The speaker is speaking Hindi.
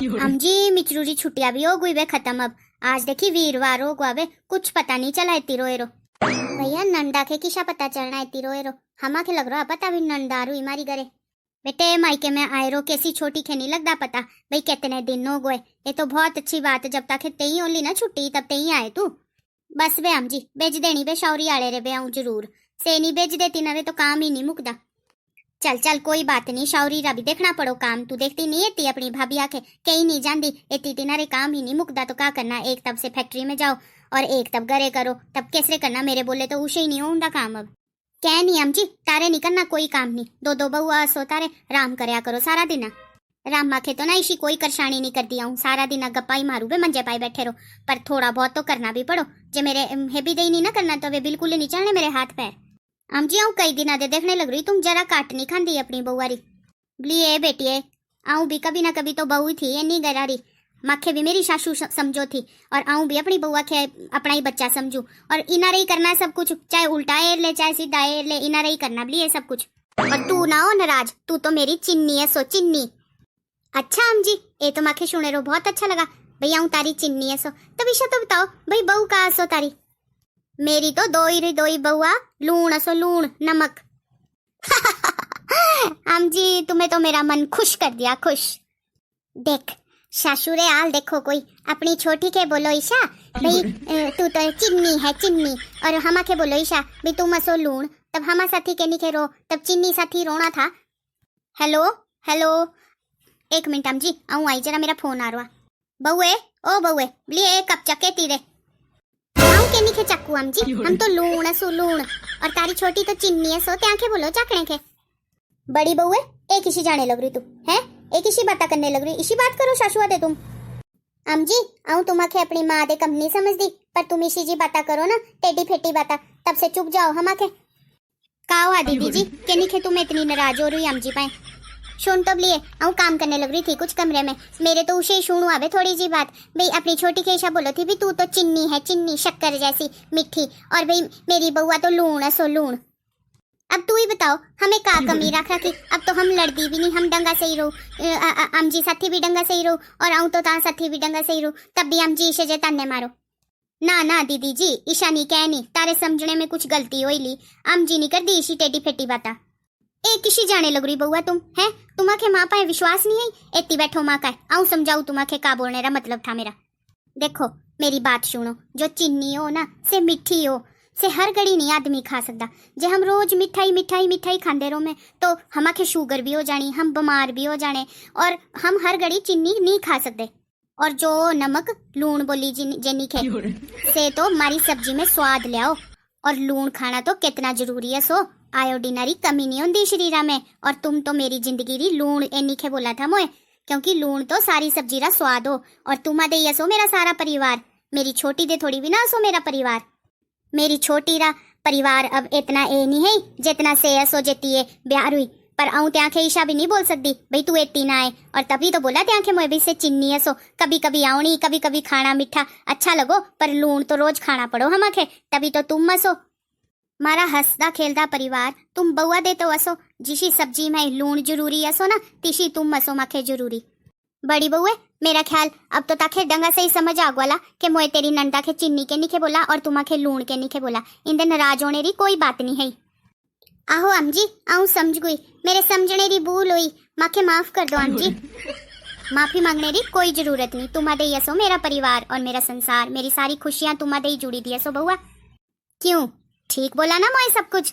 हम जी मिचरूरी छुट्टियां भी हो गई वे खत्म। अब आज देखी वीरवार हो गया वे, कुछ पता नहीं चला इतनी रोए रो। भैया नंदा के किसा पता चलना इतनी रोए रो, हमा के लग रहा पता भी नंदारू हमारी घरे। बेटे मायके में आए रो कैसी छोटी खे नहीं लगता पता भाई कितने दिन हो गए। ये तो बहुत अच्छी बात है, जब तक तई होली ना छुट्टी तब तई आए तू। बस वे हम जी भेज देनी बे शौरी आले रे बे आऊं जरूर से नहीं भेज देती ना वे तो काम ही नहीं मुकदा। चल चल कोई बात नहीं, शौरी रा भी देखना पड़ो काम, तू देखती नहीं इतनी अपनी भाभी आके कहीं नहीं जानती इतनी तिनारे काम ही नहीं मुकदा तो क्या करना। एक तब से फैक्ट्री में जाओ और एक तब घरे करो, तब कैसे करना मेरे बोले तो उसे ही नहीं होता काम। अब क्या नहीं हम जी तारे नहीं करना कोई काम नहीं, दो दो बहुआ सो तारे राम करया करो सारा दिन। राम माखे तो ना इसी कोई परेशानी नहीं कर दिया हूँ, सारा दिन गप्पा ही मारू बे मंजे पाई बैठे रहो। पर थोड़ा बहुत तो करना भी पड़ो, जे मेरे है भी दही नहीं ना करना तो वे बिल्कुल ही नहीं चलने मेरे हाथ पैर। हम जी आऊँ कई दिन दे देखने लग रही तुम जरा काट नहीं खाती अपनी बहुआरी बोलिए बेटिए। आऊँ भी कभी ना कभी तो बहू थी ये नहीं गरारी, माखे भी मेरी सासू समझो थी और आऊँ भी अपनी बउआ के अपना ही बच्चा समझू। और इनारे ही करना सब कुछ, चाहे उल्टा एर ले चाहे सीधा एर ले, इनारे ही करना बोलिए सब कुछ। और तू ना हो नाराज, तू तो मेरी चिन्नी है सो चिन्नी। अच्छा हम जी ये तो माखे सुने रो बहुत अच्छा लगा भैया आऊँ तारी चिन्नी है सो। तब ईशा तो बताओ भाई बहू कहाँ सो तारी? मेरी तो दो ही बउआ, लूण सो लूण नमक। हम जी तुम्हें तो मेरा मन खुश कर दिया खुश। देख सासुरे आल देखो कोई अपनी छोटी के बोलो ईशा भाई तू तो चिन्नी है चिन्नी, और हमा के बोलो ईशा भाई तुम असो लूण, तब हमा साथी के निके रो तब चिन्नी साथी रोना था। हेलो हेलो एक मिनट हम जी आऊँ आई जरा मेरा फोन आ रहा। बउए ओ बउए लिए कप चके तीरे आऊँ के निके चक्कू हम जी, हम तो लूण सो लूण और तारी छोटी तो चिन्नी है सो त्या के बोलो चकने के। बड़ी बउए एक इसी जाने लग रही तू है, एक इसी बात करने लग रही, इसी बात करो सासुआ दे तुम। हम जी आऊँ तुम्हाके अपनी माँ दे कम नहीं समझ दी, पर तुम इसी जी बाता करो ना टेढ़ी फेटी बाता, तब से चुप जाओ हमाके। का हुआ दीदी जी के निखे तुम इतनी नाराज हो रही हम जी पाए? सुन तो लिए आऊँ काम करने लग रही थी कुछ कमरे में, मेरे तो उसे ही सुनू आवे थोड़ी जी बात। भाई अपनी छोटी केशा बोलो थी भी तू तो चिन्नी है चिन्नी शक्कर जैसी मीठी, और भाई मेरी बउआ तो लूण है सो लूण। अब तू ही बताओ हमें का कमी रख रखी, अब तो हम लड़ती भी नहीं, हम डंगा सही रो आम जी साथी भी डंगा सही रो और आऊँ तो ता साथी भी डंगा सही रो, तब भी हम जी इसे जे ताने मारो। ना ना दीदी जी ईशा नहीं कहनी, तारे समझने में कुछ गलती हो ली, आम जी नहीं कर दी इसी टेढ़ी फेटी बाता। ए किसी जाने लग रही बउआ तुम है, तुम्हाके माँ पाए विश्वास नहीं है एती बैठो माँ का आऊँ समझाऊ तुम्हाके का बोलने का मतलब था मेरा। देखो मेरी बात सुनो, जो चिन्नी हो ना से मिठी हो से हर घड़ी नहीं आदमी खा सकता। जे हम रोज मिठाई मिठाई मिठाई खाते रहो में तो हमारे शुगर भी हो जानी, हम बीमार भी हो जाने, और हम हर घड़ी चीनी नहीं खा सकते। और जो नमक लूण बोली जेनी खे से तो हमारी सब्जी में स्वाद ले आओ, और लूण खाना तो कितना जरूरी है सो, आयोडीनारी कमी नहीं होती शरीर में। और तुम तो मेरी जिंदगी री लूण एनी खे बोला था मोए, क्योंकि लूण तो सारी सब्जी रा स्वाद हो, और तुम दे सो मेरा सारा परिवार, मेरी छोटी दे थोड़ी भी ना सो मेरा परिवार। मेरी छोटी रा परिवार अब इतना ए नहीं है जितना से सो जेती है ब्याह हुई, पर आऊँ त्या के ईशा भी नहीं बोल सकती भाई तू इतनी ना आए, और तभी तो बोला त्या के मोए भी से चिन्नी है सो कभी कभी आउनी कभी कभी खाना मीठा अच्छा लगो, पर लूण तो रोज खाना पड़ो हमाके, तभी तो तुम मसो। मारा हंसदा खेलदा परिवार तुम बउआ दे तो असो, जिसी सब्जी में लूण जरूरी असो ना तिशी तुम मसो माखे जरूरी। बड़ी बउए मेरा ख्याल अब तो ताखे डंगा से ही समझ आ गवाला कि मोए तेरी नंदा के चिन्नी के निखे बोला और तुम्हाके लूण के निखे बोला, इंदे नाराज होने री कोई बात नहीं है। आहो आम जी आऊँ समझ गई, मेरे समझने री भूल हुई, माखे माफ कर दो आम जी। माफी मांगने री कोई जरूरत नहीं, तुम्हारे ही असो मेरा परिवार और मेरा संसार, मेरी सारी खुशियां तुम्हारे ही जुड़ी दी असो बउआ। क्यों ठीक बोला ना मोए सब कुछ?